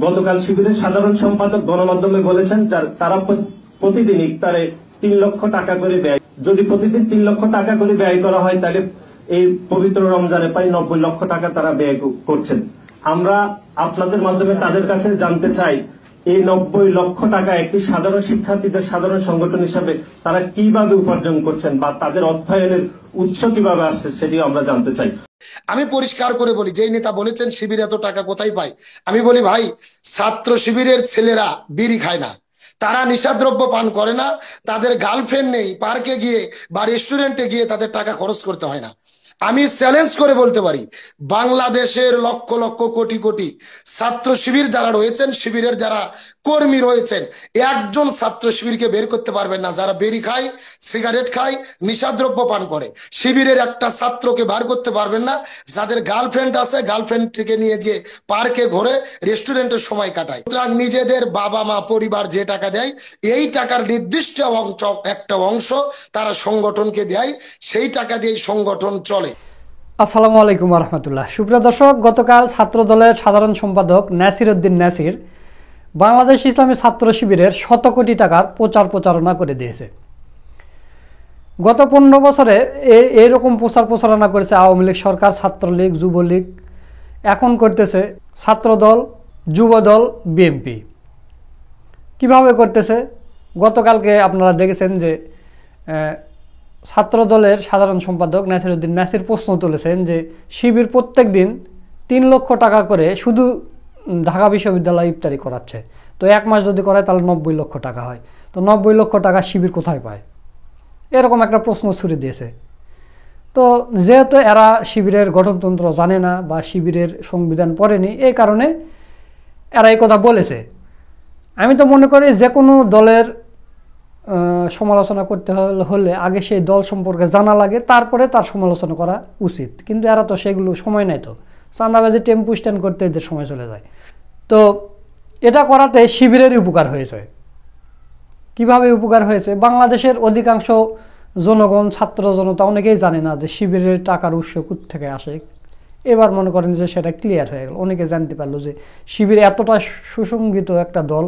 গতকাল শিবিরের সাধারণ সম্পাদক গণমাধ্যমে বলেছেন তারা প্রতিদিন ইফতারে 3 লক্ষ টাকা করে ব্যয়, যদি প্রতিদিন 3 লক্ষ টাকা করে ব্যয় করা হয় তাহলে এই পবিত্র রমজানে প্রায় 90 লক্ষ টাকা তারা ব্যয় করছেন। আমরা আপনাদের মাধ্যমে তাদের কাছে জানতে চাই এই 90 লক্ষ টাকা একটি সাধারণ শিক্ষার্থীদের সাধারণ সংগঠন হিসাবে তারা কিভাবে উপার্জন করছেন বা তাদের অর্থায়নের উৎস কিভাবে আসছে সেটিও আমরা জানতে চাই। আমি পরিষ্কার করে বলি, যেই নেতা বলেছেন শিবির এত টাকা কোথায় পায়, আমি বলি ভাই, ছাত্র শিবিরের ছেলেরা বিড়ি খায় না, তারা নিশাদ্রব্য পান করে না, তাদের গার্লফ্রেন্ড নেই, পার্কে গিয়ে বা রেস্টুরেন্টে গিয়ে তাদের টাকা খরচ করতে হয় না। আমি চ্যালেঞ্জ করে বলতে পারি, বাংলাদেশের লক্ষ লক্ষ কোটি কোটি ছাত্র শিবির যারা রয়েছেন, শিবিরের যারা কর্মী রয়েছেন, একজন ছাত্র শিবিরকে বের করতে পারবেন না যারা বেরি খায়, সিগারেট খায়, নিশাদ্রব্য পান করে। শিবিরের একটা ছাত্রকে বার করতে পারবেন না যাদের গার্লফ্রেন্ড আছে, গার্লফ্রেন্ডকে নিয়ে গিয়ে পার্কে ঘুরে রেস্টুরেন্টের সময় কাটায়। সুতরাং নিজেদের বাবা মা পরিবার যে টাকা দেয়, এই টাকার নির্দিষ্ট একটা অংশ তারা সংগঠনকে দেয়, সেই টাকা দিয়ে সংগঠন চলে। আসসালামু আলাইকুম রহমতুল্লাহ। সুপ্রিয় দর্শক, গতকাল ছাত্র দলের সাধারণ সম্পাদক নাসির উদ্দিন নাসির বাংলাদেশ ইসলামী ছাত্র শিবিরের 100 কোটি টাকার প্রচারণা করে দিয়েছে। গত 15 বছরে এইরকম প্রচারণা করেছে আওয়ামী লীগ সরকার, ছাত্রলীগ, যুবলীগ, এখন করতেছে ছাত্রদল, যুবদল, বিএনপি। কিভাবে করতেছে? গতকালকে আপনারা দেখেছেন যে ছাত্র দলের সাধারণ সম্পাদক নাসির উদ্দিন নাসির প্রশ্ন তুলেছেন যে শিবির প্রত্যেক দিন 3 লক্ষ টাকা করে শুধু ঢাকা বিশ্ববিদ্যালয় ইফতারি করাচ্ছে, তো 1 মাস যদি করায় তাহলে 90 লক্ষ টাকা হয়, তো 90 লক্ষ টাকা শিবির কোথায় পায়? এরকম একটা প্রশ্ন ছুড়ে দিয়েছে। তো যেহেতু এরা শিবিরের গঠনতন্ত্র জানে না বা শিবিরের সংবিধান পড়েনি, এই কারণে এরা এই কথা বলেছে। আমি তো মনে করি যে কোনো দলের সমালোচনা করতে হলে আগে সেই দল সম্পর্কে জানা লাগে, তারপরে তার সমালোচনা করা উচিত। কিন্তু এরা তো সেগুলো সময় নেই, তো চাঁদাবাজি টেম্পু স্ট্যান্ড করতে এদের সময় চলে যায়। তো এটা করাতে শিবিরেরই উপকার হয়েছে। কিভাবে উপকার হয়েছে? বাংলাদেশের অধিকাংশ জনগণ, ছাত্র জনতা অনেকেই জানে না যে শিবিরের টাকার উৎস কোত্থেকে আসে। এবার মনে করেন যে সেটা ক্লিয়ার হয়ে গেল, অনেকে জানতে পারলো যে শিবির এতটা সুসংগঠিত একটা দল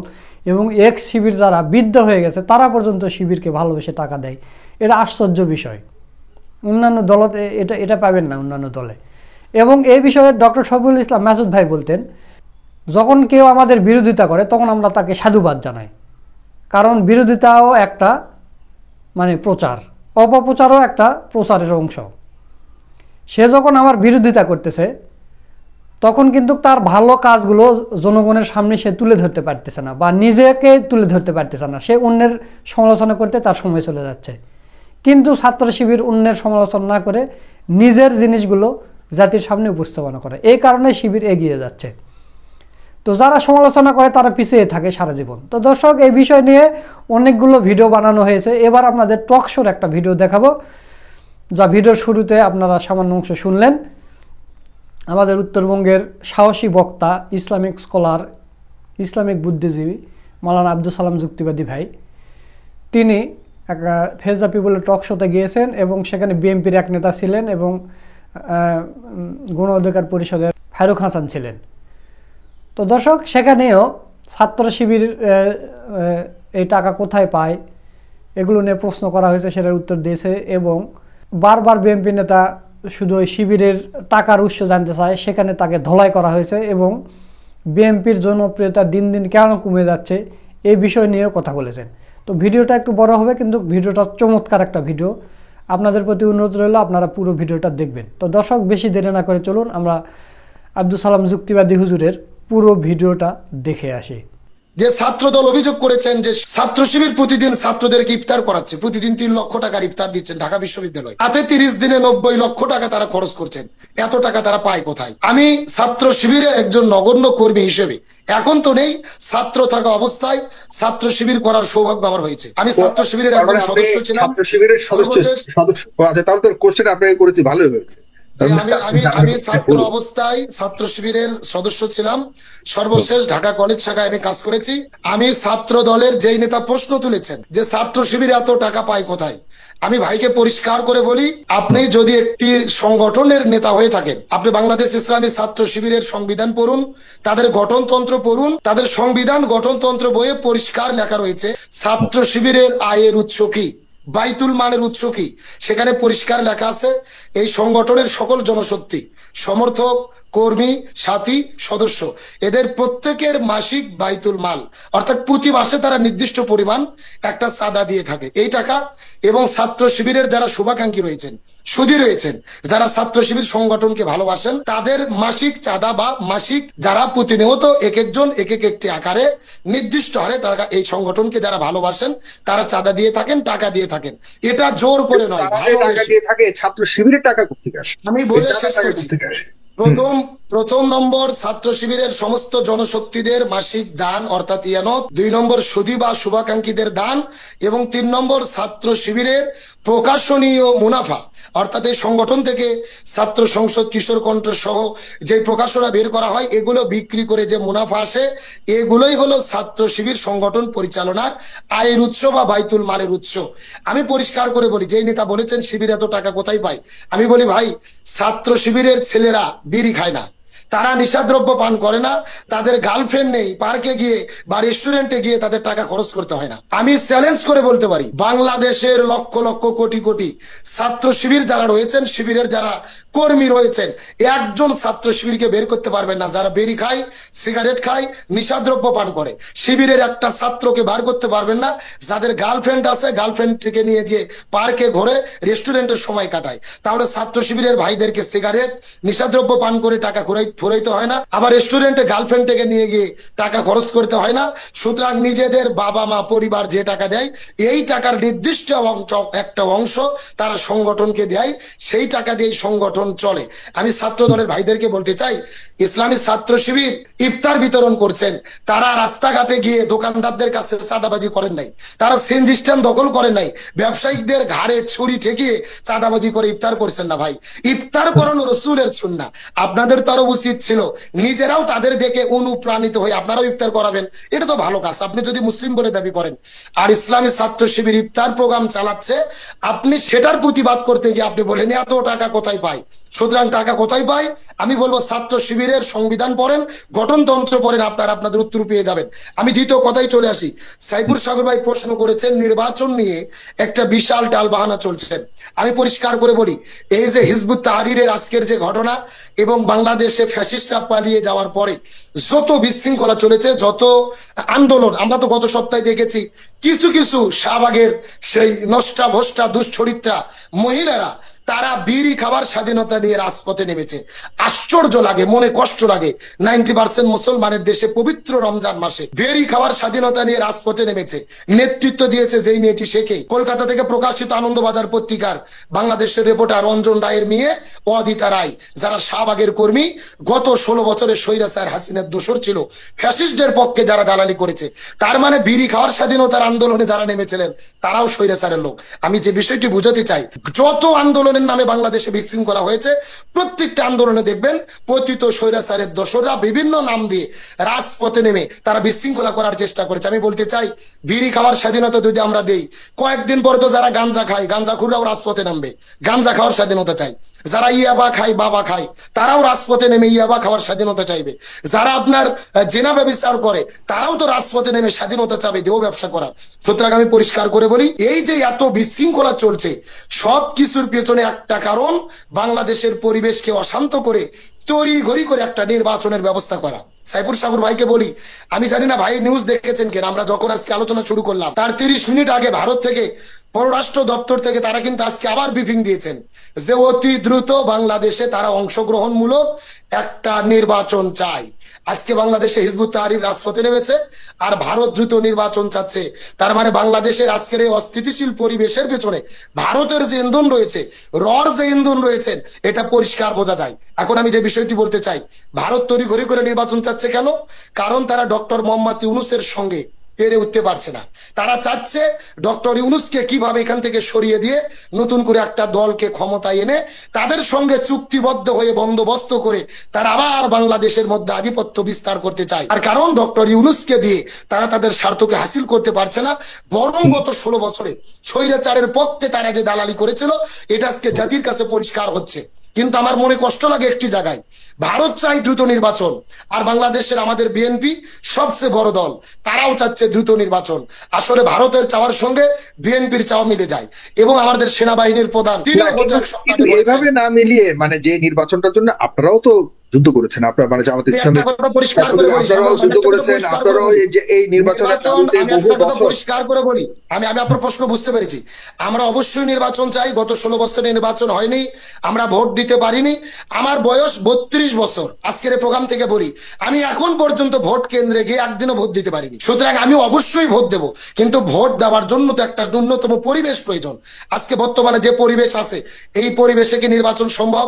এবং এক্স শিবির যারা বৃদ্ধ হয়ে গেছে তারা পর্যন্ত শিবিরকে ভালোবেসে টাকা দেয়। এটা আশ্চর্য বিষয়। অন্যান্য দলতে এটা পাবেন না, অন্যান্য দলে। এবং এই বিষয়ে ডক্টর শফিকুল ইসলাম মাসুদ ভাই বলতেন, যখন কেউ আমাদের বিরোধিতা করে তখন আমরা তাকে সাধুবাদ জানাই, কারণ বিরোধিতাও একটা প্রচার, অপপ্রচারও একটা প্রচারের অংশ। সে যখন আমার বিরোধিতা করতেছে তখন কিন্তু তার ভালো কাজগুলো জনগণের সামনে সে তুলে ধরতে পারতেছে না বা নিজেকে তুলে ধরতে পারতেছে না, সে অন্যের সমালোচনা করতে তার সময় চলে যাচ্ছে। কিন্তু ছাত্র শিবির অন্যের সমালোচনা না করে নিজের জিনিসগুলো জাতির সামনে উপস্থাপনা করে, এই কারণে শিবির এগিয়ে যাচ্ছে। তো যারা সমালোচনা করে তারা পিছিয়ে থাকে সারা জীবন। তো দর্শক, এই বিষয় নিয়ে অনেকগুলো ভিডিও বানানো হয়েছে। এবার আপনাদের টক শোর একটা ভিডিও দেখাবো, যা ভিডিওর শুরুতে আপনারা সামান্য অংশ শুনলেন। আমাদের উত্তরবঙ্গের সাহসী বক্তা, ইসলামিক স্কলার, ইসলামিক বুদ্ধিজীবী মাওলানা আব্দুল সালাম যুক্তিবাদী ভাই, তিনি একটা ফেজ দ্য পিপলের টক শোতে গিয়েছেন এবং সেখানে বিএনপির এক নেতা ছিলেন এবং গণ অধিকার পরিষদের ফারুক হাসান ছিলেন। তো দর্শক, সেখানেও ছাত্র শিবির এই টাকা কোথায় পায় এগুলো নিয়ে প্রশ্ন করা হয়েছে, সেটার উত্তর দিয়েছে। এবং বারবার বিএনপি নেতা শুধু ওই শিবিরের টাকার উৎস জানতে চায়, সেখানে তাকে ধলাই করা হয়েছে এবং বিএনপির জনপ্রিয়তা দিন দিন কেন কমে যাচ্ছে এই বিষয় নিয়েও কথা বলেছেন। তো ভিডিওটা একটু বড় হবে, কিন্তু ভিডিওটা চমৎকার একটা ভিডিও। আপনাদের প্রতি অনুরোধ রইল আপনারা পুরো ভিডিওটা দেখবেন। তো দর্শক, বেশি দেরি না করে চলুন আমরা আব্দুল সালাম যুক্তিবাদী হুজুরের পুরো ভিডিওটা দেখে আসি। যে ছাত্রদল অভিযোগ করেছেন যে ছাত্র শিবির প্রতিদিন ছাত্রদেরকে ইফতার করাচ্ছে, প্রতিদিন 3 লক্ষ টাকার ইফতার দিচ্ছেন ঢাকা বিশ্ববিদ্যালয়, তাতে 30 দিনে 90 লক্ষ টাকা তারা খরচ করছেন। এত টাকা তারা পায় কোথায়? আমি ছাত্র শিবিরের একজন নগণ্য কর্মী হিসেবে, এখন তো নেই, ছাত্র থাকা অবস্থায় ছাত্র শিবির করার সৌভাগ্য আমার হয়েছে। আমি ছাত্র শিবিরের একজন সদস্য ছিলাম। ছাত্র শিবিরের সদস্য তাহলে তো কোশ্চেন আপনাকে করেছি, ভালোই হয়েছে। আমি ছাত্র অবস্থায় ছাত্র শিবিরের সদস্য ছিলাম, সর্বশেষ ঢাকা কলেজ শাখায় আমি কাজ করেছি। আমি ছাত্র দলের যেই নেতা প্রশ্ন তুলেছেন যে ছাত্র শিবির এত টাকা পায় কোথায়, আমি ভাইকে পরিষ্কার করে বলি, আপনি যদি একটি সংগঠনের নেতা হয়ে থাকেন, আপনি বাংলাদেশ ইসলামী ছাত্র শিবিরের সংবিধান পড়ুন, তাদের গঠনতন্ত্র পড়ুন, তাদের সংবিধান গঠনতন্ত্র বইয়ে পরিষ্কার লেখা রয়েছে ছাত্র শিবিরের আয়ের উৎস কি, বাইতুল মালের উৎস কি, সেখানে পরিষ্কার লেখা আছে এই সংগঠনের সকল জনশক্তি, সমর্থক, কর্মী, সাথী, সদস্য, এদের প্রত্যেকের মাসিক বাইতুল মাল অর্থাৎ প্রতি মাসে তারা নির্দিষ্ট পরিমাণ একটা চাঁদা দিয়ে থাকে। এই টাকা এবং ছাত্র শিবিরের যারা শুভাকাঙ্ক্ষী রয়েছেন, সুধী রয়েছেন, যারা ছাত্র শিবির সংগঠনকে ভালোবাসেন, তাদের মাসিক চাঁদা বা মাসিক যারা প্রতিনিয়ত এক একজন এক একটি আকারে নির্দিষ্ট হারে টাকা এই সংগঠনকে যারা ভালোবাসেন তারা চাঁদা দিয়ে থাকেন, টাকা দিয়ে থাকেন। এটা জোর করে নয়, তারা যে টাকা দিয়ে থাকে ছাত্র শিবিরের টাকা কোথেকে আসে? আমি এই বলে চাঁদার শেষ টাকা করছি। কোথেকে আসে? প্রথম নম্বর ছাত্র শিবিরের সমস্ত জনশক্তিদের মাসিক দান অর্থাৎ ইয়ানত, 2 নম্বর সুধী বা শুভাকাঙ্ক্ষীদের দান, এবং 3 নম্বর ছাত্র শিবিরের প্রকাশনীয় মুনাফা অর্থাৎ এই সংগঠন থেকে ছাত্র সংসদ, কিশোর কণ্ঠ সহ যে প্রকাশনা বের করা হয় এগুলো বিক্রি করে যে মুনাফা আসে, এগুলোই হলো ছাত্র শিবির সংগঠন পরিচালনার আয়ের উৎস বা বাইতুল মালের উৎস। আমি পরিষ্কার করে বলি, যেই নেতা বলেছেন শিবির এত টাকা কোথায় পায়, আমি বলি ভাই, ছাত্র শিবিরের ছেলেরা বিড়ি খায় না, তারা নিশাদ্রব্য পান করে না, তাদের গার্লফ্রেন্ড নেই, পার্কে গিয়ে বা রেস্টুরেন্টে গিয়ে তাদের টাকা খরচ করতে হয় না। আমি চ্যালেঞ্জ করে বলতে পারি, বাংলাদেশের লক্ষ লক্ষ কোটি কোটি ছাত্র শিবির যারা রয়েছেন, শিবিরের যারা কর্মী রয়েছেন, একজন ছাত্র শিবিরকে বের করতে পারবেন না যারা বেরি খায়, সিগারেট খায়, নিশাদ্রব্য পান করে। শিবিরের একটা ছাত্রকে বার করতে পারবেন না যাদের গার্লফ্রেন্ড আছে, গার্লফ্রেন্ডকে নিয়ে গিয়ে পার্কে ঘুরে রেস্টুরেন্টের সময় কাটায়। তাহলে ছাত্র শিবিরের ভাইদেরকে সিগারেট, নিশাদ্রব্য পান করে টাকা ফুরাইতে হয় না, আবার রেস্টুরেন্টে গার্লফ্রেন্ডকে নিয়ে গিয়ে টাকা খরচ করতে হয় না। সুতরাং নিজেদের বাবা মা পরিবার যে টাকা দেয়, এই টাকার নির্দিষ্ট একটা অংশ তারা সংগঠনকে দেয়, সেই টাকা দিয়ে সংগঠন চলে। আমি ছাত্র দলের ভাইদেরকে বলতে চাই, ইসলামী ছাত্র শিবির ইফতার বিতরণ করছেন, তারা রাস্তাঘাটে গিয়ে দোকানদারদের কাছে চাঁদাবাজি করেন নাই, তারা সিএনজি স্ট্যান্ড দখল করেন নাই, ব্যবসায়িকদের ঘাড়ে ছুরি ঠেকিয়ে চাঁদাবাজি করে ইফতার করছেন না ভাই। ইফতার করানো রসুলের সুন্নাহ। আপনাদের তো আরো উচিত ছিল নিজেরাও তাদের দেখে অনুপ্রাণিত হয়ে আপনারাও ইফতার করাবেন, এটা তো ভালো কাজ, আপনি যদি মুসলিম বলে দাবি করেন। আর ইসলামী ছাত্র শিবির ইফতার প্রোগ্রাম চালাচ্ছে, আপনি সেটার প্রতিবাদ করতে গিয়ে আপনি বলেন এত টাকা কোথায় পায়। সুতরাং টাকা কোথায় পায়, আমি বলবো ছাত্র শিবিরের সংবিধান পড়েন, গঠনতন্ত্র পড়েন, আপনাদের উত্তর পেয়ে যাবেন। আমি দ্বিতীয় কথায় চলে আসি। সাইফুর সাগর ভাই প্রশ্ন করেছেন নির্বাচন নিয়ে একটা বিশাল টালবাহানা চলছেন। আমি পরিষ্কার করে বলি, এই যে হিজবুত তাহরিরের আজকের যে ঘটনা এবং বাংলাদেশে ফ্যাসিস্টরা পালিয়ে যাওয়ার পরে যত বিশৃঙ্খলা চলেছে, যত আন্দোলন, আমরা তো গত সপ্তাহে দেখেছি কিছু কিছু শাহবাগের সেই নষ্টা ভষ্টা দুশ্চরিত্রা মহিলারা তারা বিড়ি খাবার স্বাধীনতা নিয়ে রাজপথে নেমেছে। আশ্চর্য লাগে, মনে কষ্ট লাগে। 90% মুসলমানের দেশে পবিত্র রমজান মাসে বিড়ি খাবার স্বাধীনতা নিয়ে রাজপথে নেমেছে। নেতৃত্ব দিয়েছে যেই মেয়েটি, শেখে কলকাতা থেকে প্রকাশিত আনন্দবাজার পত্রিকার বাংলাদেশের রিপোর্টার রঞ্জন রায়ের মেয়ে অদিতা রায়, যারা শাহবাগের কর্মী, গত 16 বছরের স্বৈরাচার হাসিনার দোসর ছিল, ফ্যাসিস্টদের পক্ষে যারা দালালি করেছে। তার মানে বিড়ি খাওয়ার স্বাধীনতার আন্দোলনে যারা নেমেছিলেন তারাও স্বৈরাচারের লোক। আমি যে বিষয়টি বুঝাতে চাই, যত আন্দোলনের নামে বাংলাদেশে বিশৃঙ্খলা হয়েছে, প্রত্যেকটা আন্দোলনে দেখবেন পতিত স্বৈরাচারের দোসররা বিভিন্ন নাম দিয়ে রাজপথে নেমে তারা বিশৃঙ্খলা করার চেষ্টা করেছে। আমি বলতে চাই, বিড়ি খাওয়ার স্বাধীনতা যদি আমরা দেই, কয়েকদিন পরে তো যারা গাঞ্জা খায়, গাঞ্জাখুররাও রাজপথে নামবে, গাঞ্জা খাওয়ার স্বাধীনতা চাই। যারা ইয়াবা খায়, বাবা খায়, তারাও রাজপথে নেমে ইয়াবা খাওয়ার স্বাধীনতা চাইবে। যারা আপনার জেনা ব্যবচার করে, তারাও তো রাজপথে নেমে স্বাধীনতা চাবে দেহ ব্যবসা করার। সুতরাং আমি পরিষ্কার করে বলি, এই যে এত বিশৃঙ্খলা চলছে, সব কিছুর পেছনে একটা কারণ, বাংলাদেশের পরিবেশকে অশান্ত করে তড়ি ঘড়ি করে একটা নির্বাচনের ব্যবস্থা করা। সাইফুর সাগর ভাইকে বলি, আমি জানি না ভাই নিউজ দেখেছেন কিনা, আমরা যখন আজকে আলোচনা শুরু করলাম তার 30 মিনিট আগে ভারত থেকে পররাষ্ট্র দপ্তর থেকে তারা কিন্তু আজকে আবার ব্রিফিং দিয়েছেন যে অতি দ্রুত বাংলাদেশে তারা অংশগ্রহণমূলক একটা নির্বাচন চায়। আজকে বাংলাদেশে হিজবুত তাহরির রাজপথে নেমেছে, আর ভারত দ্রুত নির্বাচন চাচ্ছে। তার মানে বাংলাদেশের আজকের এই অস্থিতিশীল পরিবেশের পেছনে ভারতের যে ইন্ধন রয়েছে, রর যে ইন্ধন রয়েছেন, এটা পরিষ্কার বোঝা যায়। এখন আমি যে বিষয়টি বলতে চাই, ভারত তড়িঘড়ি করে নির্বাচন চাচ্ছে কেন? কারণ তারা ডক্টর মোহাম্মদ ইউনূসের সঙ্গে পেরে উঠতে পারছে না। তারা চাচ্ছে ডক্টর ইউনূসকে কিভাবে এখান থেকে সরিয়ে দিয়ে নতুন করে একটা দলকে ক্ষমতায় এনে তাদের সঙ্গে চুক্তিবদ্ধ হয়ে বন্দোবস্ত করে তারা আবার বাংলাদেশের মধ্যে আধিপত্য বিস্তার করতে চায়। আর কারণ ডক্টর ইউনূসকে দিয়ে তারা তাদের স্বার্থকে হাসিল করতে পারছে না, বরং গত 16 বছরে স্বৈরাচারের পক্ষে তারা যে দালালি করেছিল এটা আজকে জাতির কাছে পরিষ্কার হচ্ছে। কিন্তু আমার মনে কষ্ট লাগে একটি জায়গায়, ভারত চাই দ্রুত নির্বাচন, আর বাংলাদেশের আমাদের বিএনপি সবচেয়ে বড় দল, তারাও চাচ্ছে দ্রুত নির্বাচন। আসলে ভারতের চাওয়ার সঙ্গে বিএনপির চাওয়া মিলে যায় এবং আমাদের সেনাবাহিনীর প্রধান এইভাবে না মিলিয়ে মানে যে নির্বাচনটার জন্য আপনারাও তো যুদ্ধ করেছেন, আপনারা মানে জামাত ইসলামী আপনারাও যুদ্ধ করেছেন, আপনারাও এই নির্বাচনের দাবিতে বহু বছর। পরিষ্কার করে বলি, আমি আপনার প্রশ্ন বুঝতে পেরেছি। আমরা অবশ্যই নির্বাচন চাই। গত 16 বছরে নির্বাচন হয়নি, আমরা ভোট দিতে পারিনি। আমার বয়স 32 বছর। আজকের এই প্রোগ্রাম থেকে বলি, আমি এখন পর্যন্ত ভোট কেন্দ্রে গিয়ে একদিনও ভোট দিতে পারিনি। সুতরাং আমি অবশ্যই ভোট দেব, কিন্তু ভোট দেওয়ার জন্য তো একটা ন্যূনতম পরিবেশ প্রয়োজন। আজকে বর্তমানে যে পরিবেশ আছে, এই পরিবেশে কি নির্বাচন সম্ভব?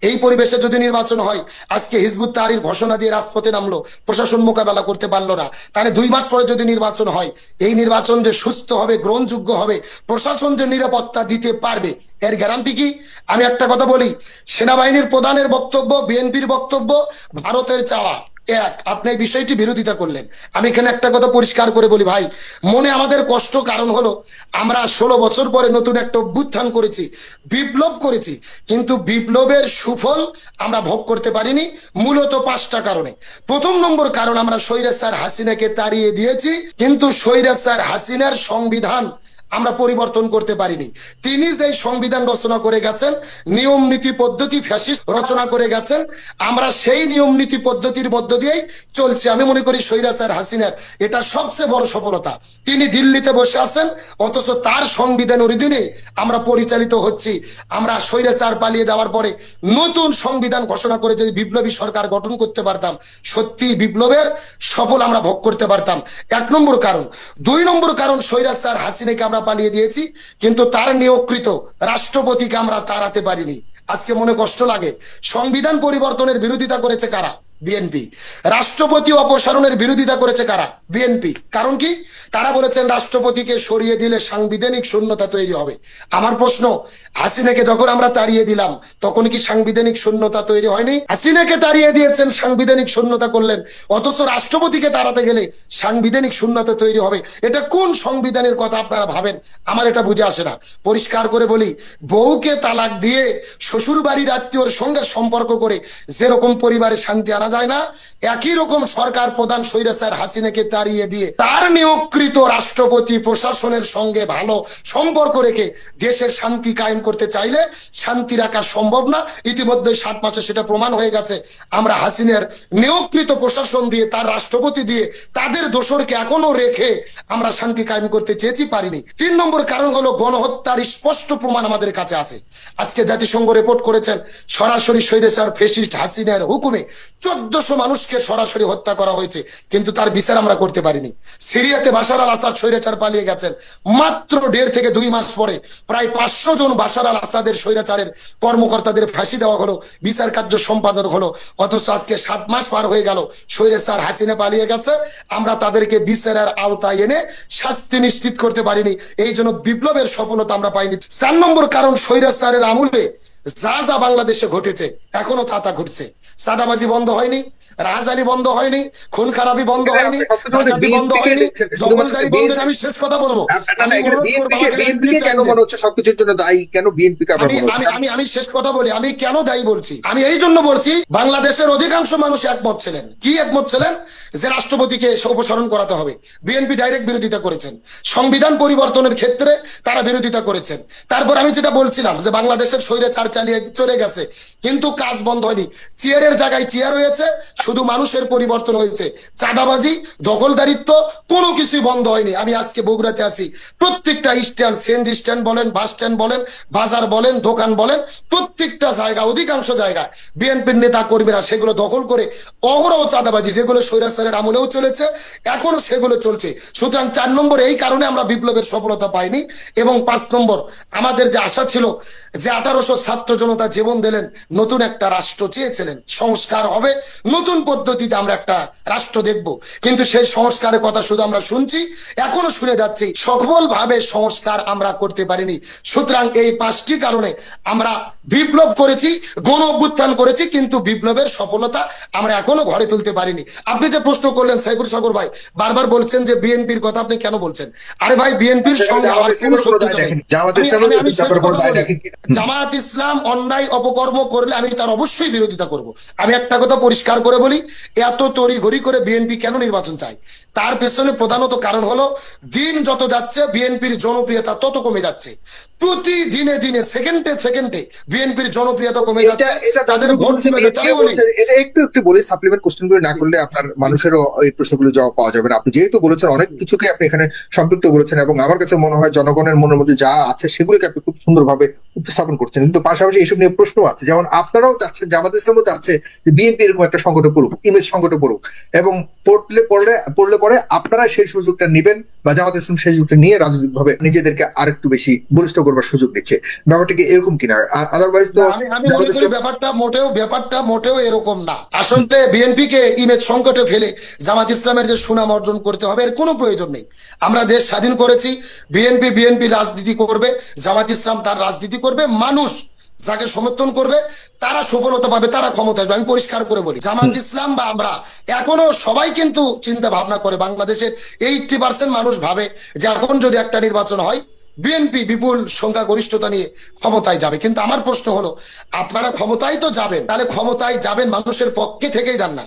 এই পরিবেশে যদি নির্বাচন হয়, আজকে হিজবুত তাহরির ঘোষণা দিয়ে রাজপথে নামলো, প্রশাসন মোকাবেলা করতে পারলো না, তাহলে 2 মাস পরে যদি নির্বাচন হয়, এই নির্বাচন যে সুস্থ হবে, গ্রহণযোগ্য হবে, প্রশাসন যে নিরাপত্তা দিতে পারবে, এর গ্যারান্টি কি? আমি একটা কথা বলি, সেনাবাহিনীর প্রধানের বক্তব্য, বিএনপির বক্তব্য, ভারতের চাওয়া এক। আপনি এই বিষয়টি বিরোধিতা করলেন। আমি এখানে একটা কথা পরিষ্কার করে বলি, ভাই, মনে আমাদের কষ্ট, কারণ হলো আমরা 16 বছর পরে নতুন একটা অভ্যুত্থান করেছি, বিপ্লব করেছি, কিন্তু বিপ্লবের সুফল আমরা ভোগ করতে পারিনি মূলত 5টা কারণে। প্রথম নম্বর কারণ, আমরা স্বৈরাচার হাসিনাকে তাড়িয়ে দিয়েছি, কিন্তু স্বৈরাচার হাসিনার সংবিধান আমরা পরিবর্তন করতে পারিনি। তিনি যে সংবিধান রচনা করে গেছেন, নিয়ম নীতি পদ্ধতি ফ্যাসিস্ট রচনা করে গেছেন, আমরা সেই নিয়ম নীতি পদ্ধতির মধ্য দিয়েই চলছে। আমি মনে করি স্বৈরাচার হাসিনার এটা সবচেয়ে বড় সফলতা। তিনি দিল্লিতে বসে আছেন, অথচ তার সংবিধান অধীনে আমরা পরিচালিত হচ্ছি। আমরা স্বৈরাচার পালিয়ে যাওয়ার পরে নতুন সংবিধান ঘোষণা করে যদি বিপ্লবী সরকার গঠন করতে পারতাম, সত্যি বিপ্লবের সফল আমরা ভোগ করতে পারতাম। 1 নম্বর কারণ। 2 নম্বর কারণ, স্বৈরাচার হাসিনাকে আমরা পালিয়ে দিয়েছি, কিন্তু তার নিয়োগকৃত রাষ্ট্রপতিকে আমরা তাড়াতে পারিনি। আজকে মনে কষ্ট লাগে। সংবিধান পরিবর্তনের বিরোধিতা করেছে কারা? বিএনপি। রাষ্ট্রপতি অপসারণের বিরোধিতা করেছে কারা? বিএনপি। কারণ কি? তারা বলেছেন রাষ্ট্রপতিকে সরিয়ে দিলে সাংবিধানিক শূন্যতা তৈরি হবে। আমার প্রশ্ন, হাসিনাকে যখন আমরা তাড়িয়ে দিলাম, তখন কি সাংবিধানিক শূন্যতা তৈরি হয়নি? হাসিনাকে তাড়িয়ে দিয়েছেন, সাংবিধানিক শূন্যতা করলেন, অথচ রাষ্ট্রপতিকে তাড়াতে গেলে সাংবিধানিক শূন্যতা তৈরি হবে। এটা কোন সংবিধানের কথা আপনারা ভাবেন? আমার এটা বুঝে আসে না। পরিষ্কার করে বলি, বউকে তালাক দিয়ে শ্বশুর বাড়ির আত্মীয়র সঙ্গে সম্পর্ক করে যেরকম পরিবারে শান্তি আনা যায় না, একই রকম সরকার প্রধান স্বৈরাচার হাসিনাকে তাড়িয়ে দিয়ে তার নিয়োগকৃত রাষ্ট্রপতি প্রশাসনের সঙ্গে ভালো সম্পর্ক রেখে দেশের শান্তি কায়েম করতে চাইলে শান্তি রাখা সম্ভব না। ইতিমধ্যে 7 মাসে সেটা প্রমাণ হয়ে গেছে। আমরা হাসিনার নিয়োগকৃত প্রশাসন দিয়ে, তার রাষ্ট্রপতি দিয়ে, তাদের দোসরকে এখনো রেখে আমরা শান্তি কায়েম করতে চেয়েছি, পারিনি। 3 নম্বর কারণ হলো, গণহত্যার স্পষ্ট প্রমাণ আমাদের কাছে আছে। আজকে জাতিসংঘ রিপোর্ট করেছেন, সরাসরি স্বৈরাচার ফ্যাসিস্ট হাসিনার হুকুমে 1400 মানুষকে সরাসরি হত্যা করা হয়েছে, কিন্তু তার বিচার আমরা করতে পারিনি। সিরিয়াতে বাশার আল আসাদ স্বৈরাচার পালিয়ে গেছেন, মাত্র 1.5 থেকে 2 মাস পরে প্রায় 500 জন বাশার আল আসাদের স্বৈরাচারের কর্মকর্তাদের ফাঁসি দেওয়া হলো, বিচার কার্য সম্পাদন হলো। অথচ আজকে 7 মাস পার হয়ে গেল, স্বৈরাচার হাসিনা পালিয়ে গেছে, আমরা তাদেরকে বিচারের আওতায় এনে শাস্তি নিশ্চিত করতে পারিনি। এই জন্য বিপ্লবের সফলতা আমরা পাইনি। 4 নম্বর কারণ, স্বৈরাচারের আমলে যা যা বাংলাদেশে ঘটেছে, এখনো তা ঘটছে। সাদাবাজি বন্ধ হয়নি, রাজধানী বন্ধ হয়নি, খুন খারাপি বন্ধ হয়নি, আমি শেষ কথা বলবো। কেন মনে হচ্ছে সবকিছুর জন্য দায়ী? কেন বিএনপিকে আমি শেষ কথা বলি, আমি কেন দায়ী বলছি। আমি এই জন্য বলছি, বাংলাদেশের অধিকাংশ মানুষ একমত ছিলেন। কি একমত ছিলেন? যে রাষ্ট্রপতিকে অপসারণ করাতে হবে। বিএনপি ডাইরেক্ট বিরোধিতা করেছেন, সংবিধান পরিবর্তনের ক্ষেত্রে তারা বিরোধিতা করেছেন। তারপর আমি যেটা বলছিলাম যে বাংলাদেশের স্বৈরাচার চালিয়ে চলে গেছে, কিন্তু কাজ বন্ধ হয়নি। চেয়ারের জায়গায় চেয়ার হয়েছে, শুধু মানুষের পরিবর্তন হয়েছে। চাঁদাবাজি, দখলদারিত্ব কোনো কিছুই বন্ধ হয়নি। আমি আজকে বগুড়াতে আছি, প্রত্যেকটা স্ট্যান্ড, সিএনজি স্ট্যান্ড বলেন, বাস স্ট্যান্ড বলেন, বাজার বলেন, দোকান বলেন, প্রত্যেকটা জায়গা, অধিকাংশ জায়গায় বিএনপির নেতা কর্মীরা সেগুলো দখল করে অহরহ চাঁদাবাজি, যেগুলো স্বৈরাচারের আমলেও চলেছে, এখনো সেগুলো চলছে। সুতরাং 4 নম্বর, এই কারণে আমরা বিপ্লবের সফলতা পাইনি। এবং 5 নম্বর, আমাদের যে আশা ছিল যে 1800 ছাত্র জনতা জীবন দিলেন, নতুন একটা রাষ্ট্র চেয়েছিলেন, সংস্কার হবে, নতুন পদ্ধতিতে আমরা একটা রাষ্ট্র দেখব। কিন্তু সেই সংস্কারের কথা শুধু আমরা শুনছি, এখনো শুনে যাচ্ছি, সফলভাবে সংস্কার আমরা করতে পারিনি। সুতরাং এই 5টি কারণে আমরা বিপ্লব করেছি, গণ অভ্যুত্থান করেছি, কিন্তু বিপ্লবের সফলতা আমরা এখনো ঘরে তুলতে পারিনি। আপনি যে প্রশ্ন করলেন সাইফুর সাগর ভাই, বারবার বলছেন যে বিএনপির কথা আপনি কেন বলছেন? আরে ভাই, বিএনপির সঙ্গে আমার কোনো শত্রুতা নেই। জামায়াত ইসলাম অন্যায় অপকর্ম করলে আমি তার অবশ্যই বিরোধিতা করব। আমি একটা কথা পরিষ্কার করে বলি, এত তড়িঘড়ি করে বিএনপি কেন নির্বাচন চায়? তার পেছনে প্রধানত কারণ হলো, দিন যত যাচ্ছে বিএনপির জনপ্রিয়তা তত কমে যাচ্ছে। প্রতিদিনে দিনে সেকেন্ডে সেকেন্ডে বিএনপির জনপ্রিয়তা কমে যাচ্ছে। এটা তাদের এটা একটু বলে সাপ্লিমেন্ট কোশ্চেন গুলো না করলে আপনার মানুষেরও এই প্রশ্নগুলো জবাব পাওয়া যাবে না। আপনি যেহেতু বলেছেন অনেক কিছুকে আপনি এখানে সম্পৃক্ত করেছেন, এবং আমার কাছে মনে হয় জনগণের মনের মধ্যে যা আছে সেগুলোকে আপনি খুব সুন্দরভাবে উপস্থাপন করছেন। কিন্তু পাশাপাশি এইসব নিয়ে প্রশ্ন আছে, যেমন আপনারাও চাচ্ছেন, জামাত ইসলামও চাচ্ছে যে বিএনপি এরকম একটা সংকটে পড়ুক, ইমেজ সংকটে পড়ুক, এবং পড়লে পরে আপনারা সেই সুযোগটা নেবেন, বা জামাত ইসলাম সেই সুযোগটা নিয়ে রাজনৈতিকভাবে নিজেদেরকে আরেকটু বেশি বলিষ্ঠ করবার সুযোগ দিচ্ছে। ব্যাপারটা কি এরকম কিনা? আদারওয়াইজ তো ব্যাপারটা মোটেও এরকম না। আসলে বিএনপি কে ইমেজ সংকটে ফেলে জামাত ইসলামের যে সুনাম অর্জন করতে হবে এর কোনো প্রয়োজন নেই। আমরা দেশ স্বাধীন করেছি, বিএনপি রাজনীতি করবে, জামাত ইসলাম তার রাজনীতি করবে, মানুষ যাকে সমর্থন করবে তারা সফলতা পাবে, তারা ক্ষমতা আসবে। আমি পরিষ্কার করে বলি, জামাত ইসলাম বা আমরা এখনো সবাই কিন্তু চিন্তা ভাবনা করে, বাংলাদেশের 80% মানুষ ভাবে যে এখন যদি একটা নির্বাচন হয় বিএনপি বিপুল সংখ্যাগরিষ্ঠতা নিয়ে ক্ষমতায় যাবে। কিন্তু আমার প্রশ্ন হলো, আপনারা ক্ষমতায় তো যাবেন, তাহলে ক্ষমতায় যাবেন মানুষের পক্ষে থেকেই যান না।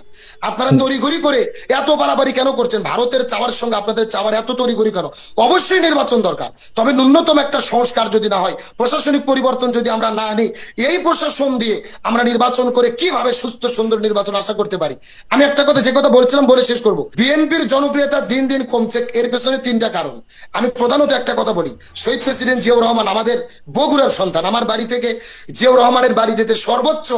আপনারা তড়িঘড়ি করে এত বাড়াবাড়ি কেন করছেন? ভারতের চাওয়ার সঙ্গে আপনাদের চাওয়ার এত তড়িঘড়ি কেন? অবশ্যই নির্বাচন দরকার, তবে ন্যূনতম একটা সংস্কার যদি না হয়, প্রশাসনিক পরিবর্তন যদি আমরা না আনি, এই প্রশাসন দিয়ে আমরা নির্বাচন করে কিভাবে সুস্থ সুন্দর নির্বাচন আশা করতে পারি? আমি একটা কথা, যে কথা বলছিলাম বলে শেষ করবো, বিএনপির জনপ্রিয়তা দিন দিন কমছে, এর পেছনে 3টা কারণ। আমি প্রধানত একটা কথা বলি, শহীদ প্রেসিডেন্ট জিয়াউর রহমান আমাদের বগুড়ার সন্তান। আমার বাড়ি থেকে জিয়াউর রহমানের বাড়ি যেতে সর্বোচ্চ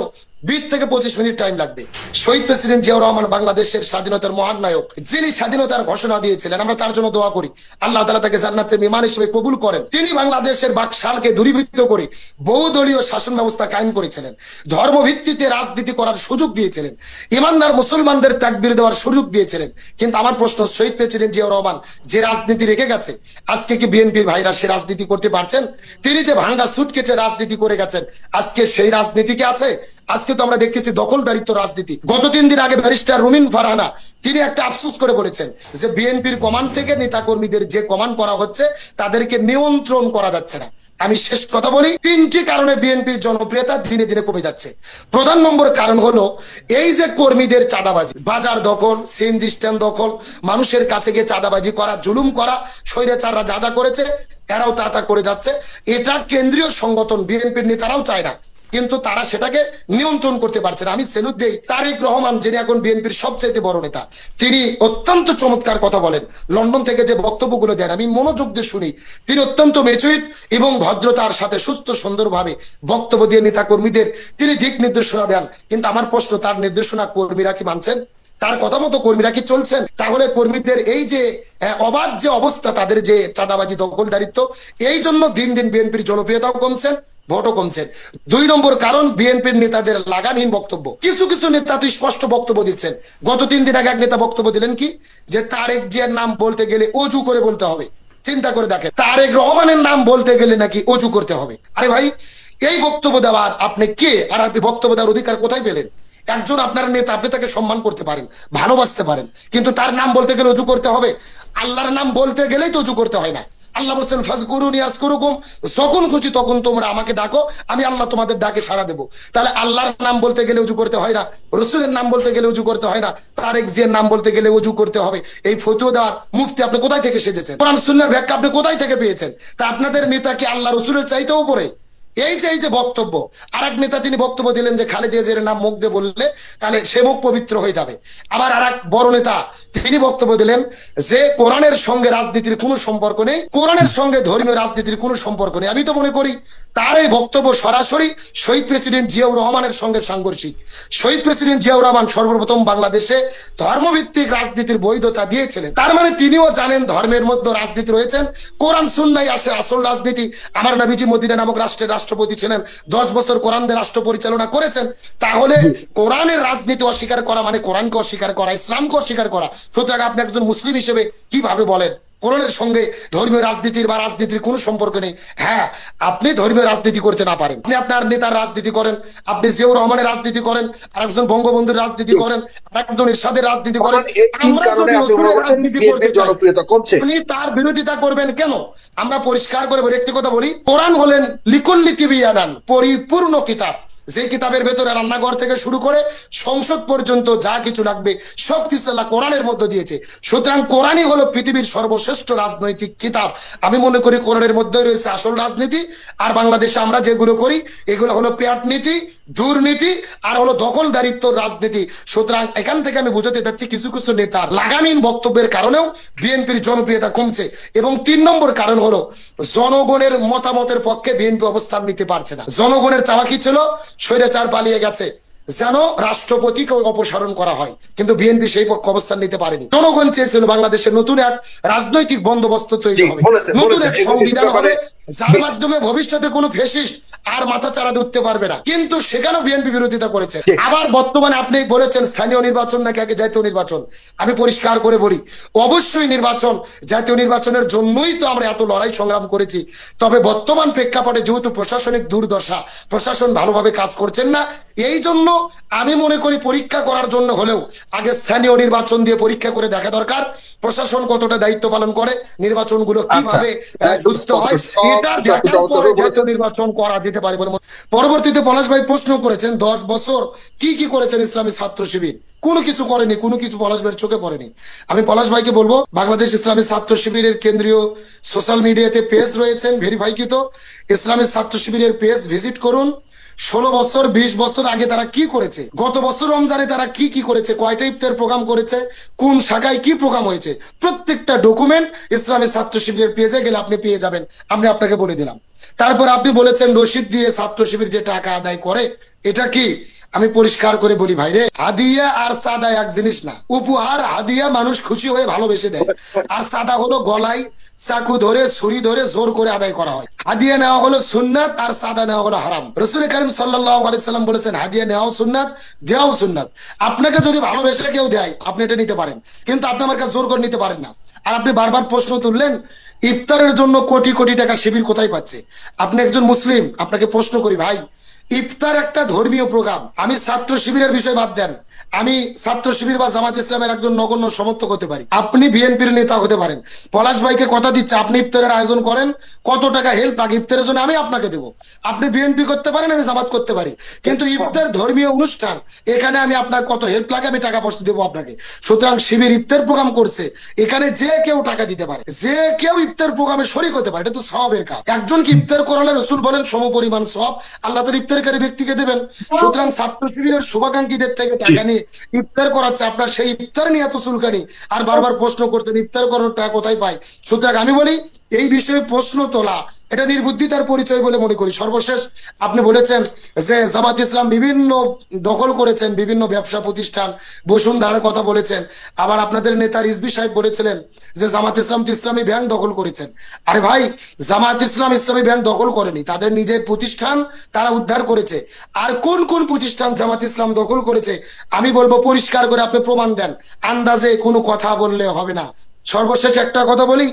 20 থেকে 25 মিনিট টাইম লাগবে। শহীদ প্রেসিডেন্ট জিয়াউর রহমান বাংলাদেশের স্বাধীনতার মহান নায়ক, যিনি স্বাধীনতার ঘোষণা দিয়েছিলেন। আমরা তার জন্য দোয়া করি, আল্লাহ তাআলা তাকে জান্নাতের মেহমান হিসেবে কবুল করেন। তিনি বাংলাদেশের বাকশালকে দূরীভূত করে বহুদলীয় শাসন ব্যবস্থা কায়েম করেছিলেন, ধর্মভিত্তিতে রাজনীতি করার সুযোগ দিয়েছিলেন, ইমানদার মুসলমানদের তাকবীর দেওয়ার সুযোগ দিয়েছিলেন। কিন্তু আমার প্রশ্ন, শহীদ প্রেসিডেন্ট জিয়াউর রহমান যে রাজনীতি রেখে গেছে, আজকে কি বিএনপির ভাইরা সে রাজনীতি করতে পারছেন? তিনি যে ভাঙ্গা সুট কেটে রাজনীতি করে গেছেন, আজকে সেই রাজনীতি কি আছে? আজকে তো আমরা দেখতেছি দখলদারিত্ব রাজনীতি। গত 3 দিন আগে ব্যারিস্টার রুমিন ফারহানা তিনি একটা আফসোস করে বলেছেন যে বিএনপির কমান্ড থেকে নেতা কর্মীদের যে কমান্ড করা হচ্ছে তাদেরকে নিয়ন্ত্রণ করা যাচ্ছে না। আমি শেষ কথা বলি, 3টি কারণে বিএনপির জনপ্রিয়তা দিনে দিনে কমে যাচ্ছে। প্রধান নম্বর কারণ হলো এই যে কর্মীদের চাঁদাবাজি, বাজার দখল, সিএনজি স্ট্যান্ড দখল, মানুষের কাছে গিয়ে চাঁদাবাজি করা, জুলুম করা, স্বৈরাচাররা যা যা করেছে এরাও তা করে যাচ্ছে। এটা কেন্দ্রীয় সংগঠন বিএনপির নেতারাও চায় না, কিন্তু তারা সেটাকে নিয়ন্ত্রণ করতে পারছে না। আমি সেলুট দেই তারেক রহমান, যিনি এখন বিএনপির সবচেয়ে বড় নেতা, তিনি অত্যন্ত চমৎকার কথা বলেন। লন্ডন থেকে যে বক্তব্যগুলো দেন আমি মনোযোগ দিয়ে শুনি। তিনি অত্যন্ত মেচুইট এবং ভদ্রতার সাথে সুস্থ সুন্দরভাবে বক্তব্য দিয়ে নেতা কর্মীদের তিনি দিক নির্দেশনা দেন। কিন্তু আমার প্রশ্ন, তার নির্দেশনা কর্মীরা কি মানছেন? তার কথা মতো কর্মীরা কি চলছেন? তাহলে কর্মীদের এই যে অবাধ যে অবস্থা, তাদের যে চাঁদাবাজি দখলদারিত্ব, এই জন্য দিন দিন বিএনপির জনপ্রিয়তাও কমছেন, ভোটও কমছেন। 2 নম্বর কারণ, বিএনপির নেতাদের লাগামহীন বক্তব্য। কিছু কিছু নেতা তো স্পষ্ট বক্তব্য দিচ্ছেন। গত 3 দিন আগে এক নেতা বক্তব্য দিলেন কি, যে তারেক জিয়ার নাম বলতে গেলে অজু করে বলতে হবে। চিন্তা করে দেখেন, তারেক রহমানের নাম বলতে গেলে নাকি অজু করতে হবে। আরে ভাই, এই বক্তব্য দেওয়ার আপনি কে? আর আপনি বক্তব্য দেওয়ার অধিকার কোথায় পেলেন? একজন আপনার নেতা, আপনি তাকে সম্মান করতে পারেন, ভালোবাসতে পারেন, কিন্তু তার নাম বলতে গেলে অজু করতে হবে? আল্লাহর নাম বলতে গেলেই তো অজু করতে হয় না। আল্লাহ বলছেন ফাজকুরুনি আযকুরুকুম, যখন খুশি তখন তোমরা আমাকে ডাকো, আমি আল্লাহ তোমাদের ডাকে সাড়া দেবো। তাহলে আল্লাহর নাম বলতে গেলে উজু করতে হয় না, রসুলের নাম বলতে গেলে উজু করতে হয় না, তারেক জিয়ার নাম বলতে গেলে উজু করতে হবে। এই ফতোয়া দেওয়ার মুফতি আপনি কোথায় থেকে সেজেছেন? কোরআন সুন্নাহর ব্যাখ্যা আপনি কোথায় থেকে পেয়েছেন? তা আপনাদের নেতা কি আল্লাহ রসুলের চাইতেও উপরে? এই যে বক্তব্য। আরেক নেতা তিনি বক্তব্য দিলেন যে খালেদা জিয়ার নাম মুখ দিয়ে বললে তাহলে সে মুখ পবিত্র হয়ে যাবে। আবার আরেক বড় নেতা তিনি বক্তব্য দিলেন যে কোরআনের সঙ্গে রাজনীতির কোনো সম্পর্ক নেই, কোরআনের সঙ্গে ধর্মীয় রাজনীতির কোনো সম্পর্ক নেই। আমি তো মনে করি তার এই বক্তব্য সরাসরি শহীদ প্রেসিডেন্ট জিয়াউর রহমানের সঙ্গে সাংঘর্ষিক। শহীদ প্রেসিডেন্ট জিয়াউর রহমান সর্বপ্রথম বাংলাদেশে ধর্মভিত্তিক রাজনীতির বৈধতা দিয়েছিলেন। তার মানে তিনিও জানেন ধর্মের মধ্যে রাজনীতি রয়েছেন, কোরআন সুন্নাহই আসে আসল রাজনীতি। আমার নবীজি মদিনা নামক রাষ্ট্রের রাষ্ট্রপতি ছিলেন, 10 বছর কোরআন দিয়ে রাষ্ট্র পরিচালনা করেছেন। তাহলে কোরআনের রাজনীতি অস্বীকার করা মানে কোরআনকে অস্বীকার করা, ইসলামকে অস্বীকার করা। সুতরাং আপনি একজন মুসলিম হিসেবে কিভাবে বলেন কোরআনের সঙ্গে ধর্মীয় রাজনীতির বা রাজনীতির কোনো সম্পর্ক নেই? হ্যাঁ, আপনি ধর্মীয় রাজনীতি করতে না পারেন, আপনি আপনার নেতার রাজনীতি করেন, আপনি জিয়াউর রহমানের রাজনীতি করেন, আর একজন বঙ্গবন্ধুর রাজনীতি করেন, আর একজন ইরশাদের রাজনীতি করেন। জনপ্রিয়তা কমছে, আপনি তার বিরোধিতা করবেন কেন? আমরা পরিষ্কার করে একটি কথা বলি, কোরআন হলেন লিকুল্লি তিবিয়ানান, পরিপূর্ণ কিতাব। যে কিতাবের ভেতরে রান্নাঘর থেকে শুরু করে সংসদ পর্যন্ত যা কিছু লাগবে সবকিছু আল্লাহ কোরআনের মধ্যে দিয়েছে। সুতরাং কোরআনই হলো পৃথিবীর সর্বশ্রেষ্ঠ রাজনৈতিক কিতাব। আমি মনে করি কোরআনের মধ্যে রয়েছে আসল রাজনীতি। আর বাংলাদেশে আমরা যেগুলো করি এগুলো হলো পেট নীতি, দুর্নীতি, আর হলো দখলদারিত্ব রাজনীতি। সুতরাং এখান থেকে আমি বুঝাতে যাচ্ছি কিছু কিছু নেতার লাগামহীন বক্তব্যের কারণেও বিএনপির জনপ্রিয়তা কমছে। এবং 3 নম্বর কারণ হলো জনগণের মতামতের পক্ষে বিএনপি অবস্থান নিতে পারছে না। জনগণের চাওয়া কি ছিল? স্বৈরাচার পালিয়ে গেছে, যেন রাষ্ট্রপতিকে অপসারণ করা হয়, কিন্তু বিএনপি সেই পক্ষে অবস্থান নিতে পারেনি। জনগণ চেয়েছিল বাংলাদেশে নতুন এক রাজনৈতিক বন্দোবস্ত তৈরি হবে, নতুন এক সংবিধান হবে, যার মাধ্যমে ভবিষ্যতে কোনো ফ্যাসিস্ট আর মাথা চাড়া উঠতে পারবে না। কিন্তু সেখানেও বিএনপি বিরোধিতা করেছে। আবার বর্তমানে আপনি বলেছেন স্থানীয় নির্বাচন নাকি আগে জাতীয় নির্বাচন। আমি পরিষ্কার করে বলি, অবশ্যই নির্বাচন, জাতীয় নির্বাচনের জন্যই তো আমরা এত লড়াই সংগ্রাম করেছি। তবে বর্তমান প্রেক্ষাপটে যেহেতু প্রশাসনিক দুর্দশা, প্রশাসন ভালোভাবে কাজ করছেন না, এই জন্য আমি মনে করি পরীক্ষা করার জন্য হলেও আগে স্থানীয় নির্বাচন দিয়ে পরীক্ষা করে দেখা দরকার প্রশাসন কতটা দায়িত্ব পালন করে, নির্বাচনগুলো কিভাবে সুস্থ হয়, নির্বাচন করা যেতে পারে। পরবর্তীতে পলাশ ভাই প্রশ্ন করেছেন 10 বছর কি কি করেছেন ইসলামী ছাত্র শিবির। কোনো কিছু করেনি, কোনো কিছু পলাশ ভাইয়ের চোখে পড়েনি। আমি পলাশ ভাইকে বলবো, বাংলাদেশ ইসলামী ছাত্র শিবিরের কেন্দ্রীয় সোশ্যাল মিডিয়াতে পেজ রয়েছেন ভেরিফাইকৃত, ইসলামী ছাত্র শিবিরের পেজ ভিজিট করুন। 16 বছর 20 বছর আগে তারা কি করেছে, গত বছর রমজানে তারা কি কি করেছে, কয়টা ইফতার প্রোগ্রাম করেছে, কোন শাখায় কি প্রোগ্রাম হয়েছে, প্রত্যেকটা ডকুমেন্ট ইসলামী ছাত্র শিবিরের পেজে গেলে আপনি পেয়ে যাবেন। আমি আপনাকে বলে দিলাম। তারপর আপনি বলেছেন রসিদ দিয়ে ছাত্র শিবির যে টাকা আদায় করে, এটা কি? আমি পরিষ্কার করে বলি ভাই রে, হাদিয়া আর সাদা এক জিনিস না। উপহার হাদিয়া মানুষ খুশি হয়ে ভালোবেসে দেয়, আর সাদা হলো গলায় চাকু ধরে ছুরি ধরে জোর করে আদায় করা হয়। হাদিয়া নেওয়া হলো সুন্নাত আর সাদা নেওয়া হলো হারাম। রাসূল কারীম সাল্লাল্লাহু আলাইহি সাল্লাম বলেছেন হাদিয়া নেওয়াও সুন্নাত, দেওয়াও সুন্নাত। আপনাকে যদি ভালোবেসে কেউ দেয় আপনি এটা নিতে পারেন, কিন্তু আপনি আমার কাছে জোর করে নিতে পারেন না। আর আপনি বারবার প্রশ্ন তুললেন ইফতারের জন্য কোটি কোটি টাকা শিবির কোথায় পাচ্ছে। আপনি একজন মুসলিম, আপনাকে প্রশ্ন করি ভাই, ইফতার একটা ধর্মীয় প্রোগ্রাম। আমি ছাত্র শিবিরের বিষয় বাদ দেন, আমি ছাত্র শিবির বা জামাত ইসলামের একজন নগণ্য সমর্থক হতে পারি, আপনি বিএনপির নেতা হতে পারেন। পলাশ ভাইকে কথা দিচ্ছে, আপনি ইফতারের আয়োজন করেন, কত টাকা হেল্প লাগে ইফতারের জন্য আমি আপনাকে দেবো। আপনি বিএনপি করতে পারেন, আমি জামাত করতে পারি, কিন্তু ইফতার ধর্মীয় অনুষ্ঠান, এখানে আমি আপনার কত হেল্প লাগে আমি টাকা পয়সা দেবো আপনাকে। সুতরাং শিবির ইফতার প্রোগ্রাম করছে, এখানে যে কেউ টাকা দিতে পারে, যে কেউ ইফতার প্রোগ্রামে শরীক হতে পারে, এটা তো সওয়াবের কাজ। একজনকে ইফতার করালে রাসূল বলেন সমপরিমাণ সওয়াব আল্লাহ তার ইফতারকারী ব্যক্তিকে দেবেন। সুতরাং ছাত্র শিবিরের শুভাকাঙ্ক্ষীদের থেকে টাকা নিয়ে ইফতার করাচ্ছে, আপনার সেই ইফতার নিয়ে এত চুলকানি, আর বারবার প্রশ্ন করতেন ইফতার করার টাকা কোথায় পায়। সুতরাং আমি বলি এই বিষয়ে প্রশ্ন তোলা এটা নির্বুদ্ধিতার পরিচয় বলে মনে করি। সর্বশেষ আপনি বলেছেন যে জামাত ইসলাম বিভিন্ন দখল করেছেন, বিভিন্ন ব্যবসা প্রতিষ্ঠান, বসুন্ধরার কথা বলেছেন। আবার আপনাদের নেতা রিজভী সাহেব বলেছিলেন যে জামাত ইসলাম তো ইসলামী ব্যাংক দখল করেছেন। আরে ভাই, জামাত ইসলাম ইসলামী ব্যাংক দখল করেনি, তাদের নিজের প্রতিষ্ঠান তারা উদ্ধার করেছে। আর কোন কোন প্রতিষ্ঠান জামাত ইসলাম দখল করেছে আমি বলবো পরিষ্কার করে আপনি প্রমাণ দেন, আন্দাজে কোনো কথা বললে হবে না। সর্বশেষ একটা কথা বলি,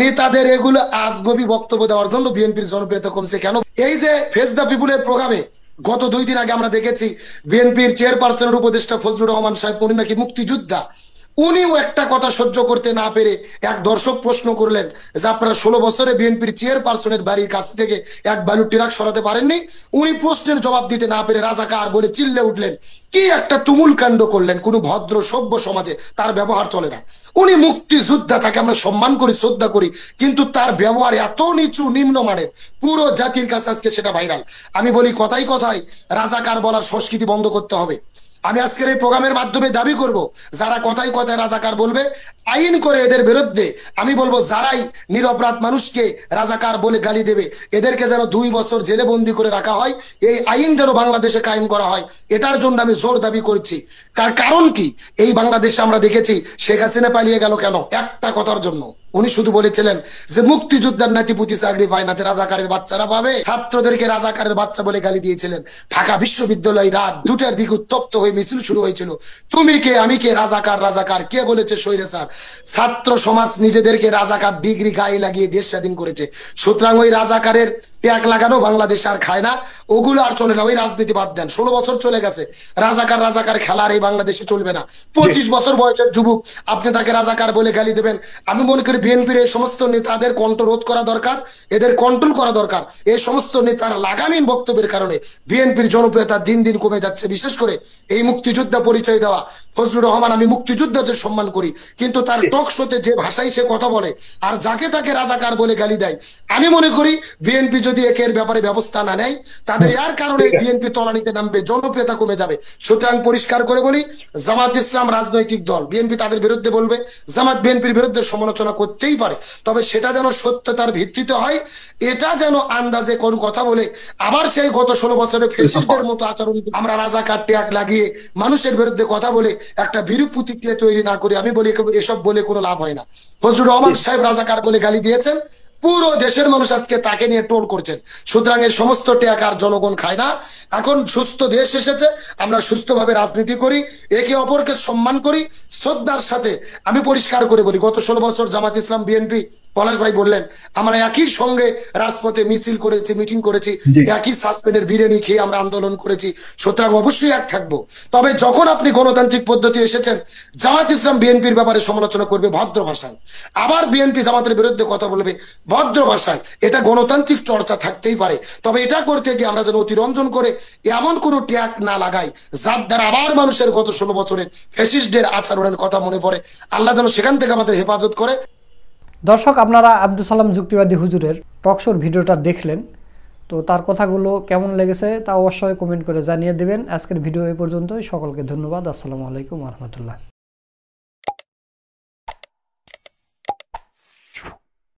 নেতাদের এগুলো আজগবি বক্তব্য দেওয়ার জন্য বিএনপির জনপ্রিয়তা কমছে কেন? এই যে ফেস দ্য পিপুলের প্রোগ্রামে গত 2 দিন আগে আমরা দেখেছি বিএনপির চেয়ারপারসনের উপদেষ্টা ফজলুর রহমান সাহেব, উনি নাকি মুক্তিযোদ্ধা। উনিও একটা কথা সহ্য করতে না পেরে এক দর্শক প্রশ্ন করলেন যে আপনারা 16 বছরে বিএনপির চেয়ারপারসনের বাড়ির কাছ থেকে এক বালুর ট্রাক সরাতে পারেননি। উনি প্রশ্নের জবাব দিতে না পেরে রাজাকার বলে চিল্লে উঠলেন, কি একটা তুমুল কাণ্ড করলেন। কোন ভদ্র সভ্য সমাজে তার ব্যবহার চলে না। উনি মুক্তিযোদ্ধা, তাকে আমরা সম্মান করি, শ্রদ্ধা করি, কিন্তু তার ব্যবহার এত নিচু নিম্নমানের, পুরো জাতির কাছে আজকে সেটা ভাইরাল। আমি বলি কথাই কথায় রাজাকার বলার সংস্কৃতি বন্ধ করতে হবে। আমি আজকের এই প্রোগ্রামের মাধ্যমে দাবি করব, যারা কথায় কথায় রাজাকার বলবে, আইন করে এদের বিরুদ্ধে আমি বলবো, যারাই নিরপরাধ মানুষকে রাজাকার বলে গালি দেবে এদেরকে যেন 2 বছর জেলে বন্দি করে রাখা হয়, এই আইন যেন বাংলাদেশে কায়েম করা হয়, এটার জন্য আমি জোর দাবি করছি। তার কারণ কি, এই বাংলাদেশে আমরা দেখেছি শেখ হাসিনা পালিয়ে গেল কেন? একটা কথার জন্য। উনি শুধু বলেছিলেন যে মুক্তিযোদ্ধার নাতিপুতি চাকরি পায় না, রাজাকারের বাচ্চারা পাবে। ছাত্রদেরকে রাজাকারের বাচ্চা বলে গালি দিয়েছিলেন। ঢাকা বিশ্ববিদ্যালয় রাত 2টার দিকে উত্তপ্ত হয়ে মিছিল শুরু হয়েছিল। তুমি কে, আমি কে, রাজাকার রাজাকার, কে বলেছে স্বৈরাচার? ছাত্র সমাজ নিজেদেরকে রাজাকার ডিগ্রি গায়ে লাগিয়ে দেশ স্বাধীন করেছে। সুতরাং ওই রাজাকারের ট্যাগ লাগানো বাংলাদেশ আর খায় না, ওগুলো আর চলে না। ওই রাজনীতি বাদ দেন, 16 বছর চলে গেছে, রাজাকার রাজাকার খেলার এই বাংলাদেশে চলবে না। 25 বছর বয়সের যুবক, আপনি তাকে রাজাকার বলে গালি দেবেন? আমি মনে করি বিএনপির এই সমস্ত নেতাদের কন্ট্রোল রোধ করা দরকার, এদের কন্ট্রোল করা দরকার। এই সমস্ত নেতার লাগামহীন বক্তব্যের কারণে বিএনপির জনপ্রিয়তা দিন দিন কমে যাচ্ছে। বিশেষ করে এই মুক্তিযোদ্ধা পরিচয় দেওয়া ফজলুর রহমান, আমি মুক্তিযোদ্ধাদের সম্মান করি, কিন্তু তার টক শোতে যে ভাষায় সে কথা বলে আর যাকে তাকে রাজাকার বলে গালি দেয়, আমি মনে করি বিএনপি যদি একের ব্যাপারে ব্যবস্থা না নেয়, তাদের এর কারণে বিএনপি তলানিতে নামবে, জনপ্রিয়তা কমে যাবে। সুতরাং পরিষ্কার করে বলি, জামাত ইসলাম রাজনৈতিক দল, বিএনপি তাদের বিরুদ্ধে বলবে, জামাত বিএনপির বিরুদ্ধে সমালোচনা করতেই পারে, তবে সেটা যেন সত্যতার ভিত্তিতে হয়। এটা যেন আন্দাজে কোন কথা বলে আবার সেই গত 16 বছরের ফ্যাসিস্টদের মতো আচরণ, আমরা রাজাকার ট্যাগ লাগিয়ে মানুষের বিরুদ্ধে কথা বলে একটা বিরূপ প্রতিক্রিয়া তৈরি না করি। আমি বলি এসব বলে কোনো লাভ হয় না। ফজলুর রহমান সাহেব রাজাকার বলে গালি দিয়েছেন, পুরো দেশের মানুষ আজকে তাকে নিয়ে টোল করছেন। সুতরাং এই সমস্ত ট্যাগ আর জনগণ খায় না। এখন সুস্থ দেশ এসেছে, আমরা সুস্থভাবে রাজনীতি করি, একে অপরকে সম্মান করি, শ্রদ্ধার সাথে। আমি পরিষ্কার করে বলি, গত 16 বছর জামাত ইসলাম বিএনপি, পলাশ ভাই বললেন, আমরা একই সঙ্গে রাজপথে মিছিল করেছি, মিটিং করেছি, একই সাসপেন্ডের বিরিয়ানি খেয়ে আমরা আন্দোলন করেছি। সুতরাং অবশ্যই এক থাকবো। তবে যখন আপনি গণতান্ত্রিক পদ্ধতি এসেছেন, জামাত ইসলাম বিএনপির ব্যাপারে সমালোচনা করবে ভদ্র ভাষায়, আবার বিএনপি জামাতের বিরুদ্ধে কথা বলবে ভদ্র ভাষায়, এটা গণতান্ত্রিক চর্চা থাকতেই পারে। তবে এটা করতে গিয়ে আমরা যেন অতিরঞ্জন করে এমন কোন ট্যাগ না লাগাই যার দ্বারা আবার মানুষের গত 16 বছরের ফ্যাসিস্টদের আচরণের কথা মনে পড়ে। আল্লাহ যেন সেখান থেকে আমাদের হেফাজত করে। দর্শক, আপনারা আব্দুল সালাম যুক্তিবাদী হুজুরের টকশোর ভিডিওটা দেখলেন, তো তার কথাগুলো কেমন লেগেছে তা অবশ্যই কমেন্ট করে জানিয়ে দেবেন। আজকের ভিডিও এই পর্যন্তই। সকলকে ধন্যবাদ। আসসালামু আলাইকুম ওয়া রাহমাতুল্লাহ।